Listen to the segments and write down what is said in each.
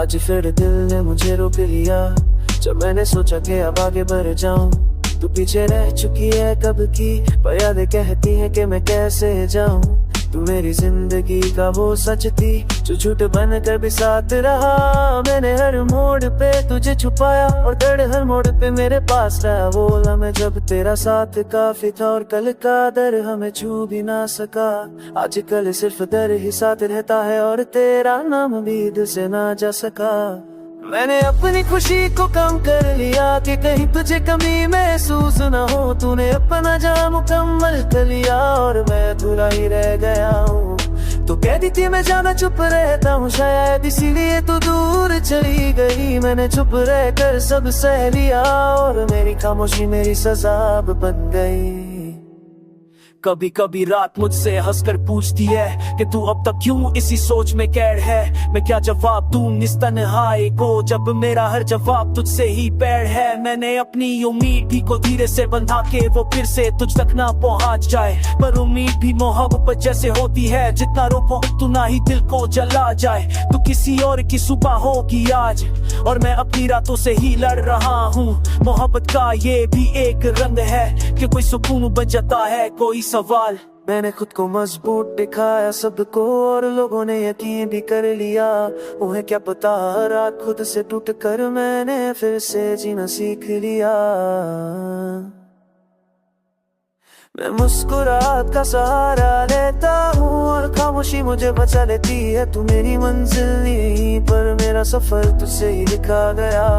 आज फिर दिल ने मुझे रोक लिया, जब मैंने सोचा कि अब आगे बढ़ जाऊं। तू पीछे रह चुकी है कब की, पर यादें कहती है कि मैं कैसे जाऊं। तू मेरी जिंदगी का वो सच थी, जो झूठ बन कर भी साथ रहा। मैंने हर मोड़ पे तुझे छुपाया, और दर्द हर मोड़ पे मेरे पास रहा। वो लम्हे जब तेरा साथ काफी था, और कल का दर हमें छू भी ना सका। आजकल सिर्फ दर ही साथ रहता है, और तेरा नाम भी दिल से ना जा सका। मैंने अपनी खुशी को कम कर लिया, कि कहीं तुझे कमी महसूस न हो। तूने अपना जाम मुकम्मल कर लिया, और मैं अधूरा ही रह गया हूँ। तो कहती थी मैं जाना चुप रहता हूँ, शायद इसीलिए तू दूर चली गई। मैंने चुप रह कर सब सह लिया, और मेरी खामोशी मेरी सजा बन गई। कभी कभी रात मुझसे हंसकर पूछती है कि तू अब तक क्यों इसी सोच में कैद है। मैं क्या जवाब दूं इस तन्हाई को, जब मेरा हर जवाब तुझसे ही पैर है। मैंने अपनी उम्मीद भी को धीरे से बंधा के वो फिर से तुझ तक ना पहुंच जाए। पर उम्मीद भी मोहब्बत जैसे होती है, जितना रोको उतना ही दिल को जला जाए। तू किसी और की सुबह होगी आज, और मैं अपनी रातों से ही लड़ रहा हूँ। मोहब्बत का ये भी एक रंग है, कि कोई सुकून बच जाता है कोई सवाल। मैंने खुद को मजबूत दिखाया सबको, और लोगों ने यकीन भी कर लिया। उन्हें क्या पता रात खुद से टूट कर मैंने फिर से जीना सीख लिया। मैं मुस्कुराहट का सहारा लेता हूँ, और खामोशी मुझे बचा लेती है। तू मेरी मंजिल नहीं, पर मेरा सफर तुझसे ही लिखा गया।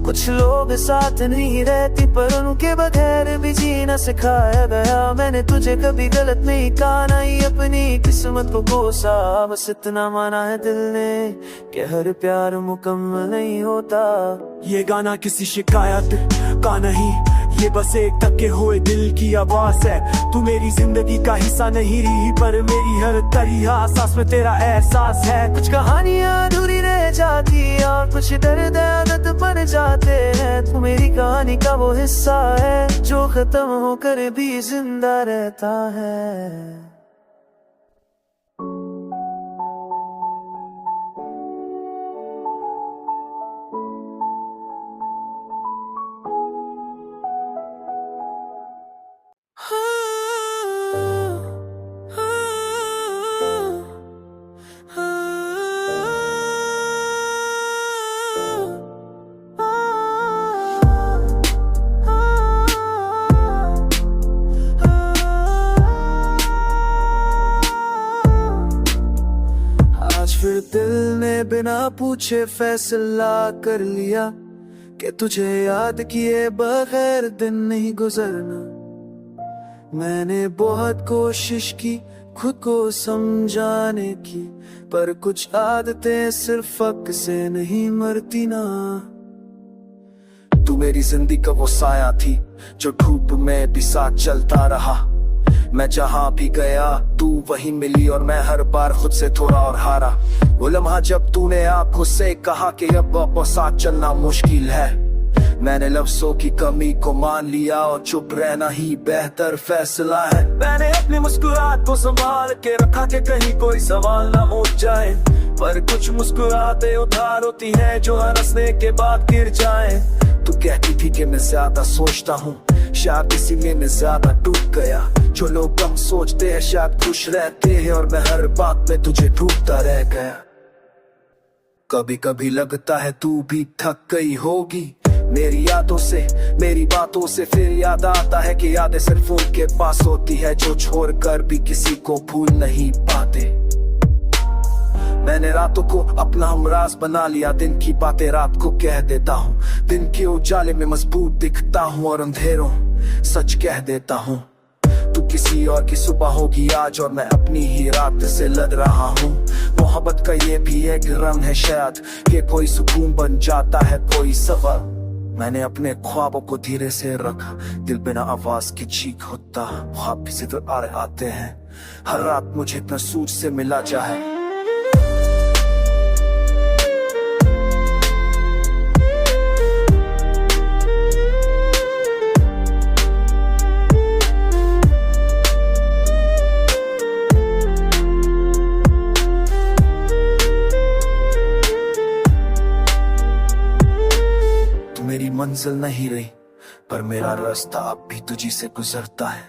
कुछ लोग साथ नहीं रहती, पर उनके बगैर भी जीना सिखाया गया। मैंने तुझे कभी गलत नहीं कहा, नहीं अपनी किस्मत को कोसा। बस इतना माना है दिल ने कि हर प्यार मुकम्मल नहीं होता। ये गाना किसी शिकायत का नहीं, ये बस एक थके हुए दिल की आवाज है। तू मेरी जिंदगी का हिस्सा नहीं रही, पर मेरी हर तरीहा सांस में तेरा एहसास है। कुछ कहानियां अधूरी रह जाती, और कुछ दर्द आदत बन जाते हैं। तू मेरी कहानी का वो हिस्सा है, जो खत्म होकर भी जिंदा रहता है। फिर दिल ने बिना पूछे फैसला कर लिया, कि तुझे याद किए बगैर दिन नहीं गुजरना। मैंने बहुत कोशिश की खुद को समझाने की, पर कुछ आदतें सिर्फ वक्त से नहीं मरती ना। तू मेरी जिंदगी का वो साया थी, जो धूप में भी साथ चलता रहा। मैं जहाँ भी गया तू वहीं मिली, और मैं हर बार खुद से थोड़ा और हारा। वो लम्हा जब तूने आंखों से कहा कि अब साथ चलना मुश्किल है। मैंने लफ्जों की कमी को मान लिया, और चुप रहना ही बेहतर फैसला है। मैंने अपनी मुस्कुराहट को संभाल के रखा, कि कहीं कोई सवाल ना उठ जाए। पर कुछ मुस्कुराहटें उधार होती हैं, जो हंसने के बाद गिर जाए। तू कहती थी कि मैं ज्यादा सोचता हूँ, शायद इसीलिए मैं ज्यादा टूट गया। जो लोग कम सोचते हैं शायद खुश रहते हैं, और मैं हर बात में तुझे ढूंढता रह गया। कभी कभी लगता है तू भी थक गई होगी मेरी यादों से, मेरी बातों से। फिर याद आता है कि यादें सिर्फ उनके पास होती है, जो छोड़कर भी किसी को भूल नहीं पाते। मैंने रातों को अपना हमराज बना लिया, दिन की बातें रात को कह देता हूँ। दिन के उजाले में मजबूत दिखता हूँ, और अंधेरों सच कह देता हूँ। तू किसी और की सुबह होगी आज, और मैं अपनी ही रात से लड़ रहा हूँ। मोहब्बत का ये भी एक रंग है शायद, कि कोई सुकून बन जाता है कोई सबर। मैंने अपने ख्वाबों को धीरे से रखा, दिल बिना आवाज की चीख होता। ख्वाब भी सिर्फ आते हैं, हर रात मुझे इतना सूझ से मिला चाहे। मंजिल नहीं रही, पर मेरा रास्ता अब भी तुझी से गुजरता है।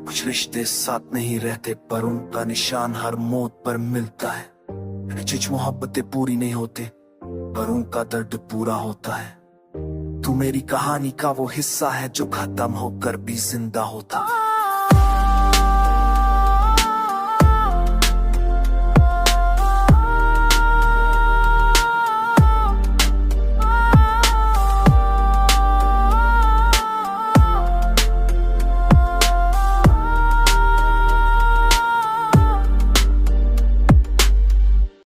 कुछ रिश्ते साथ नहीं रहते, पर उनका निशान हर मौत पर मिलता है। कुछ मोहब्बतें पूरी नहीं होते, पर उनका दर्द पूरा होता है। तू मेरी कहानी का वो हिस्सा है जो खत्म होकर भी जिंदा होता है।